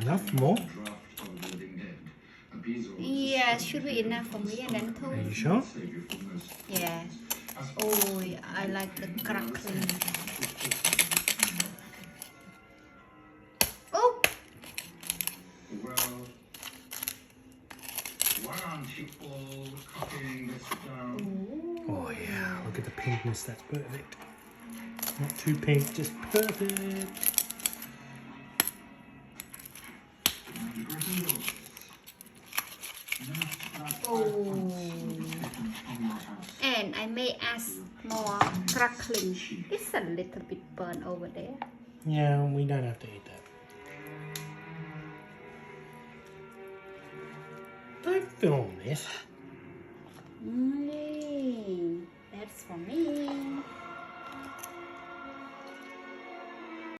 enough? More? Yeah, should be enough for me and then Are you too. sure? Yeah. Oh, I like the crackling. Oh! Oh yeah, look at the pinkness, that's perfect. Not too pink, just perfect. Oh. And I may ask more crackling. It's a little bit burnt over there. Yeah, we don't have to eat that. Don't film this.